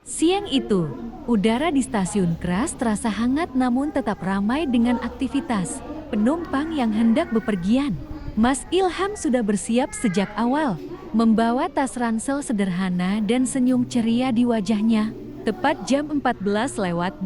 Siang itu, udara di stasiun keras terasa hangat namun tetap ramai dengan aktivitas penumpang yang hendak bepergian. Mas Ilham sudah bersiap sejak awal, membawa tas ransel sederhana dan senyum ceria di wajahnya. Tepat jam 14:22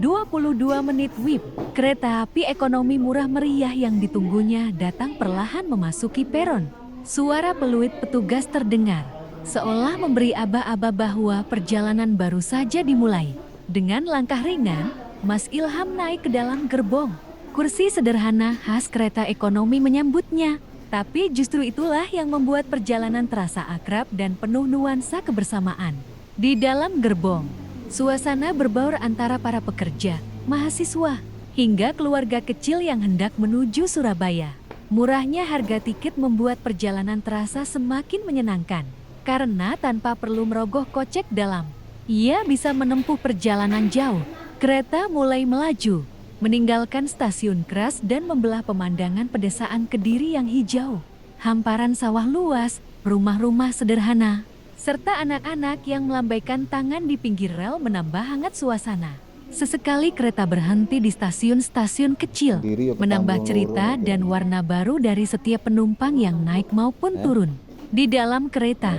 WIB, kereta api ekonomi murah meriah yang ditunggunya datang perlahan memasuki peron. Suara peluit petugas terdengar, seolah memberi aba-aba bahwa perjalanan baru saja dimulai. Dengan langkah ringan, Mas Ilham naik ke dalam gerbong. Kursi sederhana khas kereta ekonomi menyambutnya. Tapi justru itulah yang membuat perjalanan terasa akrab dan penuh nuansa kebersamaan. Di dalam gerbong, suasana berbaur antara para pekerja, mahasiswa, hingga keluarga kecil yang hendak menuju Surabaya. Murahnya harga tiket membuat perjalanan terasa semakin menyenangkan. Karena tanpa perlu merogoh kocek dalam, ia bisa menempuh perjalanan jauh. Kereta mulai melaju, meninggalkan stasiun keras dan membelah pemandangan pedesaan Kediri yang hijau. Hamparan sawah luas, rumah-rumah sederhana, serta anak-anak yang melambaikan tangan di pinggir rel menambah hangat suasana. Sesekali kereta berhenti di stasiun-stasiun kecil, menambah cerita dan warna baru dari setiap penumpang yang naik maupun turun. Di dalam kereta,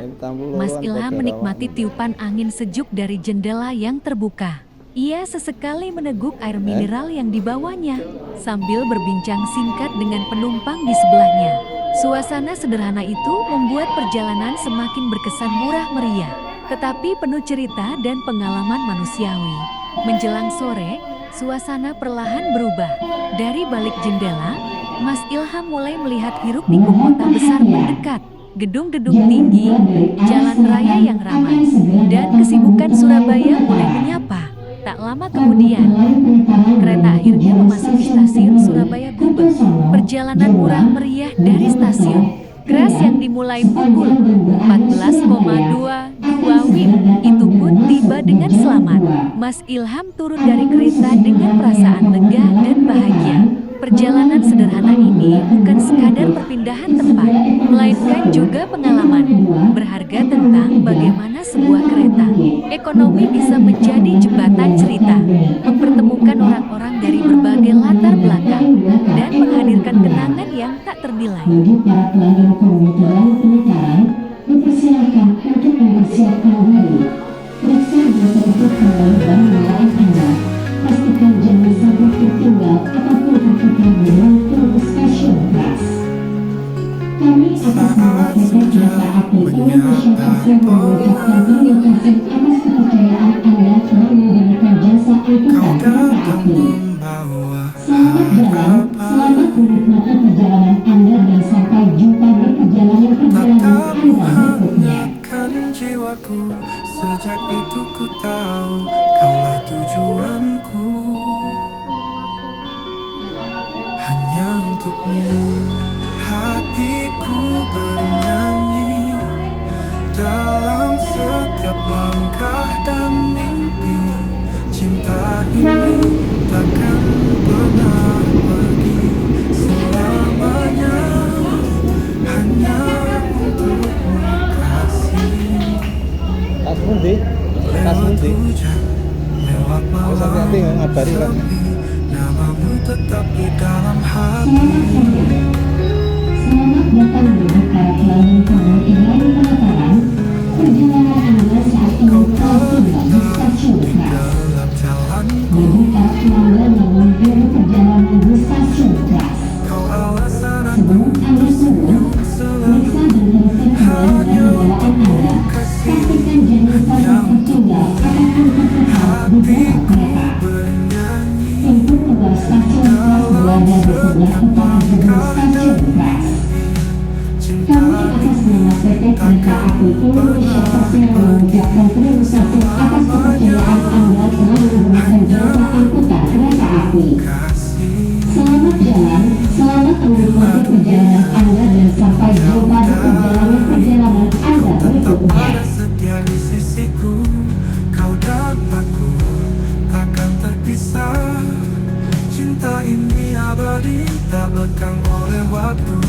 Mas Ilham menikmati tiupan angin sejuk dari jendela yang terbuka. Ia sesekali meneguk air mineral yang dibawanya, sambil berbincang singkat dengan penumpang di sebelahnya. Suasana sederhana itu membuat perjalanan semakin berkesan murah meriah, tetapi penuh cerita dan pengalaman manusiawi. Menjelang sore, suasana perlahan berubah. Dari balik jendela, Mas Ilham mulai melihat hiruk-pikuk kota besar mendekat. Gedung-gedung tinggi, jalan raya yang ramai, dan kesibukan Surabaya mulai menyapa. Tak lama kemudian, kereta akhirnya memasuki stasiun Surabaya Gubeng. Perjalanan murah meriah dari stasiun keras yang dimulai pukul 14:22 WIB itu pun tiba dengan selamat. Mas Ilham turun dari kereta dengan perasaan lega dan bahagia. Perjalanan sederhana ini bukan sekadar perpindahan tempat, melainkan juga pengalaman berharga tentang bagaimana sebuah kereta ekonomi bisa menjadi jembatan cerita, mempertemukan orang-orang dari berbagai latar belakang, dan menghadirkan kenangan yang tak ternilai. Bagi para pelanggan komuter lalu penyeberangan, dipersilakan untuk mempersiapkan diri. Periksa jasa tiket kembali dan melayani Anda. Pastikan jangan sampai tertinggal apapun aktivitas menurut stasiun keras. Kami atas nama PT Kereta Api Indonesia Persero mengucapkan terima kasih atas kepercayaan Anda telah menggunakan jasa angkutan kereta api. Selamat jalan, selamat menikmati perjalanan Anda dan sampai jumpa di perjalanan Anda berikutnya. Jiwaku, sejak itu ku tahu kaulah tujuanku, hanya untukmu hatiku bernyanyi dalam setiap langkah dan mimpi. Cinta ini takkan pernah pergi selamanya, hanya untukmu kasih. Tas mundi, tas mundi. Harus hati-hati ngabari kan. Namamu tetap di dalam hati. Selamat datang bagi para pelanggan komuter lalu penyeberangan. Perjalanan Anda saat ini telah tiba di stasiun keras. Bagi para pelanggan yang mengikuti perjalanan di stasiun keras, sebelum Anda turun, periksa dan tentukan kembali kendaraan Anda. Pastikan jangan sampai tertinggal apapun aktivitas di dalam kereta. Pintu keluar stasiun keras berada di sebelah utara gedung stasiun keras. Kami atas nama PT Kereta Api Indonesia Persero mengucapkan terima kasih atas kepercayaan Anda telah menggunakan jasa angkutan kereta api. Selamat jalan, selamat menikmati perjalanan Anda dan sampai jumpa di perjalanan Anda berikutnya. Setia di sisiku, kau dan aku takkan terpisah. Cinta ini abadi, tak lekang oleh waktu.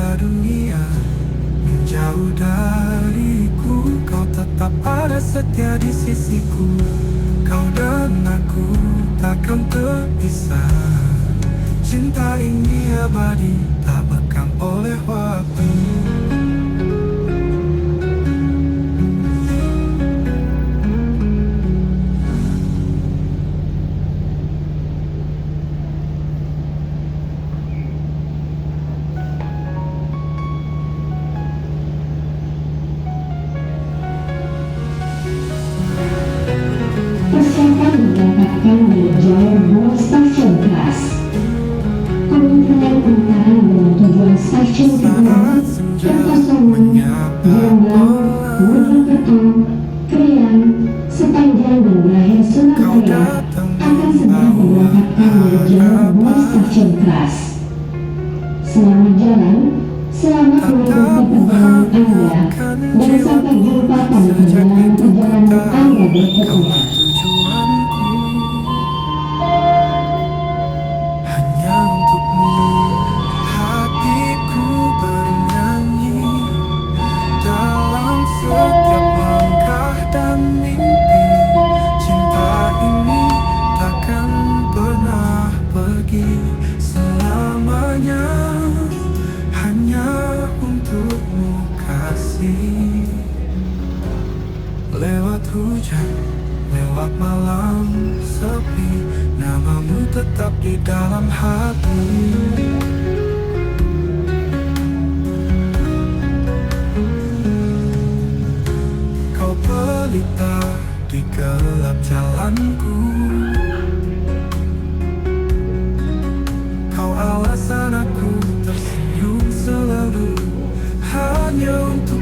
pada dunia menjauh dariku, kau tetap ada setia di sisiku. Kau dan aku takkan terpisah. Cinta ini abadi, tak lekang oleh waktu. Persiapan mendapatkan manajer buah stasiun kelas. Kemungkinan pemutaran dengan tujuan stasiun kedua, Kertosono, Jombang, Mojokerto, Krian, Sepanjang dan Berakhir Surabaya akan segera memberangkatkan manajer buah stasiun kelas. Selamat jalan, selamat menikmati perjalanan Anda, dan sampai jumpa pada perjalanan Anda berikutnya. Tujuanku hanya untukmu, hatiku bernyanyi dalam setiap langkah dan mimpi. Cinta ini takkan pernah pergi selamanya, hanya untukmu kasih. Lewat hujan, lewat malam sepi, namamu tetap di dalam hati. Kau pelita di gelap jalanku, kau alasan aku tersenyum selalu, hanya untuk